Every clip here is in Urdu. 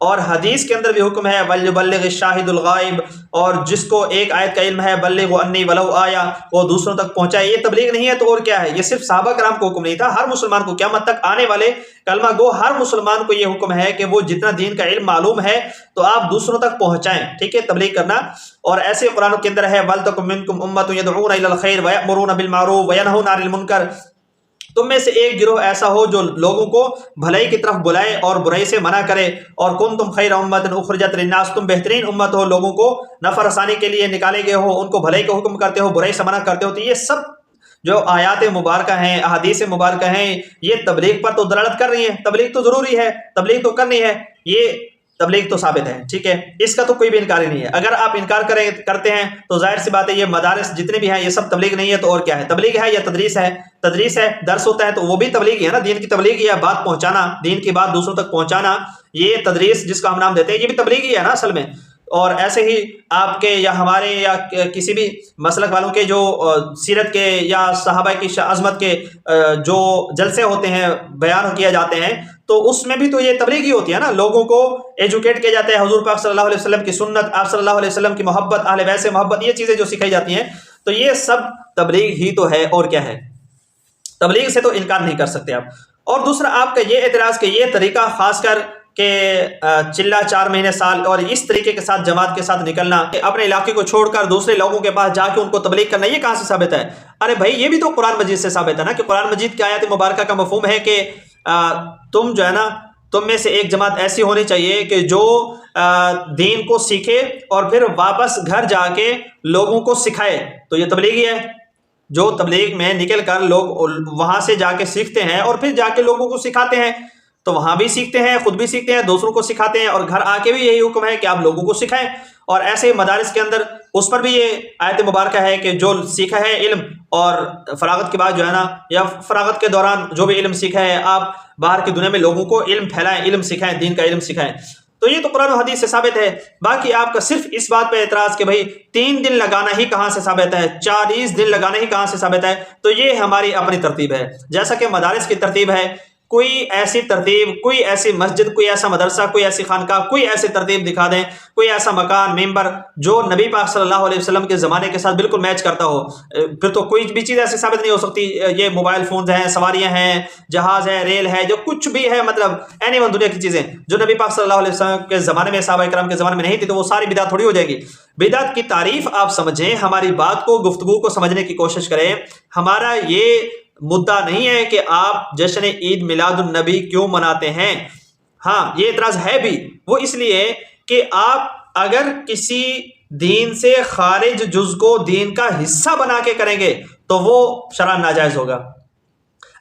اور حدیث کے اندر بھی حکم ہے وَلْيُبَلِّغِ الشَّاهِدُ الْغَائِبُ، اور جس کو ایک آیت کا علم ہے بلغوا انی ولو آیا، وہ دوسروں تک پہنچائے۔ یہ تبلیغ نہیں ہے تو اور کیا ہے؟ یہ صرف صحابہ کرام کو حکم نہیں تھا، ہر مسلمان کو، قیامت تک آنے والے کلمہ گو ہر مسلمان کو یہ حکم ہے کہ وہ جتنا دین کا علم معلوم ہے تو آپ دوسروں تک پہنچائیں، ٹھیک ہے، تبلیغ کرنا۔ اور ایسے قرآن کے اندر ہے وَلْتَكُن مِّنكُمْ أُمَّةٌ يَدْعُونَ إِلَى الْخَيْرِ وَيَأْمُرُونَ بِالْمَعْرُوفِ وَيَنْهُونَ عَنِ الْمُنكَرِ، تم میں سے ایک گروہ ایسا ہو جو لوگوں کو بھلائی کی طرف بلائے اور برائی سے منع کرے۔ اور کنتم خیر امۃ اخرجت للناس، تم بہترین امت ہو، لوگوں کو نفع رسانی کے لیے نکالے گئے ہو، ان کو بھلائی کا حکم کرتے ہو، برائی سے منع کرتے ہو۔ تو یہ سب جو آیات مبارکہ ہیں، احادیث مبارکہ ہیں، یہ تبلیغ پر تو دلالت کر رہی ہیں۔ تبلیغ تو ضروری ہے، تبلیغ تو کرنی ہے، یہ تبلیغ تو ثابت ہے، ٹھیک ہے، اس کا تو کوئی بھی انکار ہی نہیں ہے۔ اگر آپ انکار کرتے ہیں تو ظاہر سی بات ہے یہ مدارس جتنے بھی ہیں یہ سب تبلیغ نہیں ہے تو اور کیا ہے؟ تبلیغ ہے یا تدریس ہے؟ تدریس ہے، درس ہوتا ہے تو وہ بھی تبلیغ ہے نا، دین کی تبلیغ ہے، بات پہنچانا، دین کی بات دوسروں تک پہنچانا، یہ تدریس جس کا ہم نام دیتے ہیں یہ بھی تبلیغ ہی ہے نا اصل میں۔ اور ایسے ہی آپ کے یا ہمارے یا کسی بھی مسلک والوں کے جو سیرت کے یا صحابہ کی عظمت کے جو جلسے ہوتے ہیں، بیان کیا جاتے ہیں، تو اس میں بھی تو یہ تبلیغ ہی ہوتی ہے نا، لوگوں کو ایجوکیٹ کیا جاتا ہے، حضور پاک صلی اللہ علیہ وسلم کی سنت، آپ صلی اللہ علیہ وسلم کی محبت، اہل بیت سے محبت، یہ چیزیں جو سکھائی جاتی ہیں، تو یہ سب تبلیغ ہی تو ہے اور کیا ہے؟ تبلیغ سے تو انکار نہیں کر سکتے آپ۔ اور دوسرا آپ کا یہ اعتراض کہ یہ طریقہ خاص کر کہ چلہ 4 مہینے سال اور اس طریقے کے ساتھ جماعت کے ساتھ نکلنا، اپنے علاقے کو چھوڑ کر دوسرے لوگوں کے پاس جا کے ان کو تبلیغ کرنا، یہ کہاں سے ثابت ہے؟ ارے بھائی یہ بھی تو قرآن مجید سے ثابت ہے نا، کہ قرآن مجید کی آیات مبارکہ کا مفہوم ہے کہ تم جو ہے نا، تم میں سے ایک جماعت ایسی ہونی چاہیے کہ جو دین کو سیکھے اور پھر واپس گھر جا کے لوگوں کو سکھائے، تو یہ تبلیغ ہی ہے۔ جو تبلیغ میں نکل کر لوگ وہاں سے جا کے سیکھتے ہیں اور پھر جا کے لوگوں کو سکھاتے ہیں، تو وہاں بھی سیکھتے ہیں، خود بھی سیکھتے ہیں، دوسروں کو سکھاتے ہیں، اور گھر آ کے بھی یہی حکم ہے کہ آپ لوگوں کو سکھائیں۔ اور ایسے مدارس کے اندر اس پر بھی یہ آیت مبارکہ ہے کہ جو سیکھا ہے علم، اور فراغت کے بعد جو ہے نا، یا فراغت کے دوران جو بھی علم سیکھا ہے، آپ باہر کی دنیا میں لوگوں کو علم پھیلائیں، علم سکھائیں، دین کا علم سکھائیں۔ تو یہ تو قرآن و حدیث سے ثابت ہے۔ باقی آپ کا صرف اس بات پہ اعتراض کہ بھائی 3 دن لگانا ہی کہاں سے ثابت ہے، 40 دن لگانا ہی کہاں سے ثابت ہے، تو یہ ہماری اپنی ترتیب ہے، جیسا کہ مدارس کی ترتیب ہے۔ کوئی ایسی ترتیب، کوئی ایسی مسجد، کوئی ایسا مدرسہ، کوئی ایسی خانقاہ، کوئی ایسی ترتیب دکھا دیں، کوئی ایسا مکان، ممبر جو نبی پاک صلی اللہ علیہ وسلم کے زمانے کے ساتھ بالکل میچ کرتا ہو، پھر تو کوئی بھی چیز ایسی ثابت نہیں ہو سکتی۔ یہ موبائل فونز ہیں، سواریاں ہیں، جہاز ہے، ریل ہے، جو کچھ بھی ہے، مطلب اینی ون دنیا کی چیزیں جو نبی پاک صلی اللہ علیہ وسلم کے زمانے میں، صحابہ کرام کے زمانے میں نہیں تھی، تو وہ ساری بدعت تھوڑی ہو جائے گی۔ بدعت کی تعریف آپ سمجھیں، ہماری بات کو، گفتگو کو سمجھنے کی کوشش کریں۔ ہمارا یہ مدعا نہیں ہے کہ آپ جشن عید میلاد النبی کیوں مناتے ہیں، ہاں یہ اعتراض ہے بھی، وہ اس لیے کہ آپ اگر کسی دین سے خارج جز کو دین کا حصہ بنا کے کریں گے تو وہ شرعاً ناجائز ہوگا۔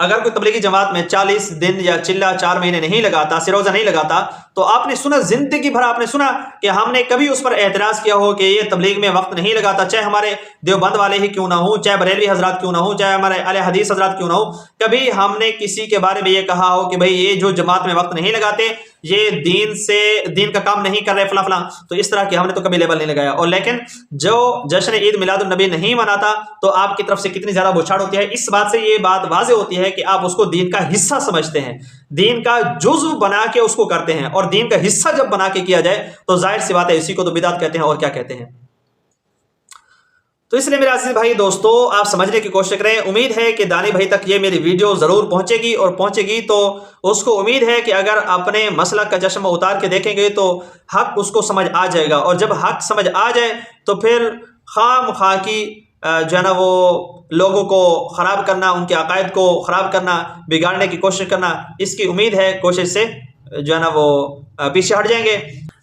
اگر کوئی تبلیغی جماعت میں 40 دن یا چلہ 4 مہینے نہیں لگاتا، سروزہ نہیں لگاتا، تو آپ نے سنا، زندگی بھر آپ نے سنا کہ ہم نے کبھی اس پر اعتراض کیا ہو کہ یہ تبلیغ میں وقت نہیں لگاتا، چاہے ہمارے دیوبند والے ہی کیوں نہ ہوں، چاہے بریلوی حضرات کیوں نہ ہوں، چاہے ہمارے اہل حدیث حضرات کیوں نہ ہوں، کبھی ہم نے کسی کے بارے میں یہ کہا ہو کہ بھئی یہ جو جماعت میں وقت نہیں لگاتے یہ دین کا کام نہیں کر رہے فلاں فلاں، تو اس طرح کی ہم نے تو کبھی لیبل نہیں لگایا۔ اور لیکن جو جشن عید میلاد النبی نہیں مناتا تو آپ کی طرف سے کتنی زیادہ بوچھاڑ ہوتی ہے۔ اس بات سے یہ بات واضح ہوتی ہے کہ آپ اس کو دین کا حصہ سمجھتے ہیں، دین کا جزو بنا کے اس کو کرتے ہیں، اور دین کا حصہ جب بنا کے کیا جائے تو ظاہر سی بات ہے اسی کو تو بدعت کہتے ہیں، اور کیا کہتے ہیں۔ تو اس لیے میرے عزیز بھائی دوستو، آپ سمجھنے کی کوشش کریں۔ امید ہے کہ دانی بھائی تک یہ میری ویڈیو ضرور پہنچے گی، اور پہنچے گی تو اس کو امید ہے کہ اگر اپنے مسلک کا چشمہ اتار کے دیکھیں گے تو حق اس کو سمجھ آ جائے گا، اور جب حق سمجھ آ جائے تو پھر خام خواہ کی جو ہے نا وہ لوگوں کو خراب کرنا، ان کے عقائد کو خراب کرنا، بگاڑنے کی کوشش کرنا، اس کی امید ہے کوشش سے جو ہے نا وہ پیچھے ہٹ جائیں گے۔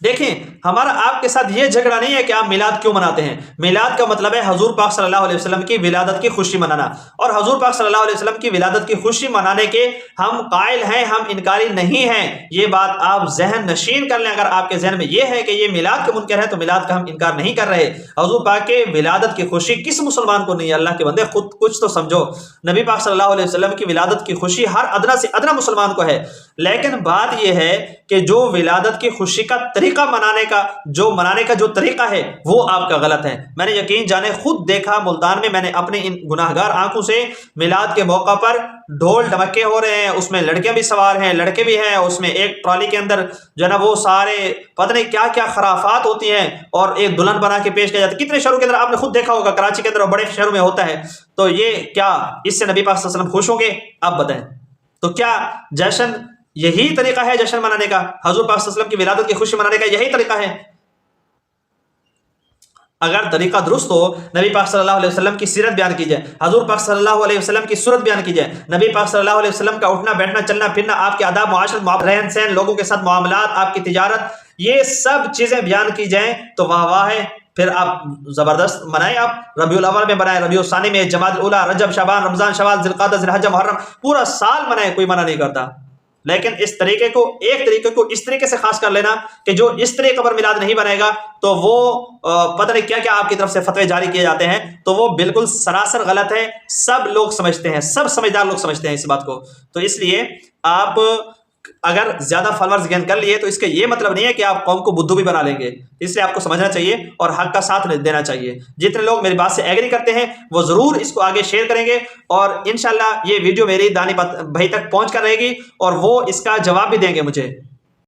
دیکھیں، ہمارا آپ کے ساتھ یہ جھگڑا نہیں ہے کہ آپ میلاد کیوں مناتے ہیں۔ میلاد کا مطلب ہے حضور پاک صلی اللہ علیہ وسلم کی ولادت کی خوشی منانا، اور حضور پاک صلی اللہ علیہ وسلم کی ولادت کی خوشی منانے کے ہم قائل ہیں، ہم انکاری نہیں ہیں۔ یہ بات آپ ذہن نشین کر لیں۔ اگر آپ کے ذہن میں یہ ہے کہ یہ میلاد کا منکر ہے تو میلاد کا ہم انکار نہیں کر رہے۔ حضور پاک کے ولادت کی خوشی کس مسلمان کو نہیں ہے؟ اللہ کے بندے خود کچھ تو سمجھو۔ نبی پاک صلی اللہ علیہ وسلم کی ولادت کی خوشی ہر ادنا سے ادنا مسلمان کو ہے، لیکن بات یہ ہے کہ جو ولادت کی خوشی کا طریقہ منانے کا جو طریقہ ہے وہ آپ کا غلط ہے۔ میں نے یقین جانے خود دیکھا ملتان میں، میں نے اپنے ان گناہگار آنکھوں سے میلاد کے موقع پر ڈھول ڈھمکے ہو رہے ہیں، اس میں لڑکیاں بھی سوار ہیں، لڑکے بھی ہیں، اس میں ایک ٹرالی کے اندر جو ہے نا وہ سارے پتہ نہیں کیا کیا خرافات ہوتی ہیں اور ایک دلہن بنا کے پیش کیا جاتا ہے۔ کتنے شہروں کے اندر آپ نے خود دیکھا ہوگا، کراچی کے اندر اور بڑے شہروں میں ہوتا ہے۔ تو یہ کیا اس سے نبی پاک صلی اللہ علیہ وسلم خوش ہوں گے؟ آپ بتائیں۔ تو کیا جشن یہی طریقہ ہے جشن منانے کا؟ حضور پاک صلی اللہ علیہ وسلم کی ولادت کی خوشی منانے کا یہی طریقہ ہے؟ اگر طریقہ درست ہو، نبی پاک صلی اللہ علیہ وسلم کی سیرت بیان کی جائے، حضور پاک صلی اللہ علیہ وسلم کی صورت بیان کی جائے، نبی پاک صلی اللہ علیہ وسلم کا اٹھنا بیٹھنا چلنا پھرنا، آپ کے آداب معاشرت، رہن سہن، لوگوں کے ساتھ معاملات، آپ کی تجارت، یہ سب چیزیں بیان کی جائیں تو واہ واہ ہے۔ پھر آپ زبردست منائیں، آپ ربیع الاول میں منائیں، ربیع الثانی میں، جمادی الاولیٰ، رجب، شعبان، رمضان، شوال، ذی القعدہ، ذی الحجہ، محرم، پورا سال منائیں، کوئی منع نہیں کرتا۔ لیکن اس طریقے کو اس طریقے سے خاص کر لینا کہ جو اس طریقے پر میلاد نہیں بنائے گا تو وہ پتہ نہیں کیا کیا آپ کی طرف سے فتوے جاری کیے جاتے ہیں، تو وہ بالکل سراسر غلط ہے۔ سب لوگ سمجھتے ہیں، سب سمجھدار لوگ سمجھتے ہیں اس بات کو۔ تو اس لیے آپ اگر زیادہ فالوورز گین کر لیے تو اس کا یہ مطلب نہیں ہے کہ آپ قوم کو بدھو بھی بنا لیں گے۔ اس لیے آپ کو سمجھنا چاہیے اور حق کا ساتھ دینا چاہیے۔ جتنے لوگ میری بات سے ایگری کرتے ہیں وہ ضرور اس کو آگے شیئر کریں گے، اور انشاءاللہ یہ ویڈیو میری دانی بھائی تک پہنچ کر رہے گی اور وہ اس کا جواب بھی دیں گے مجھے۔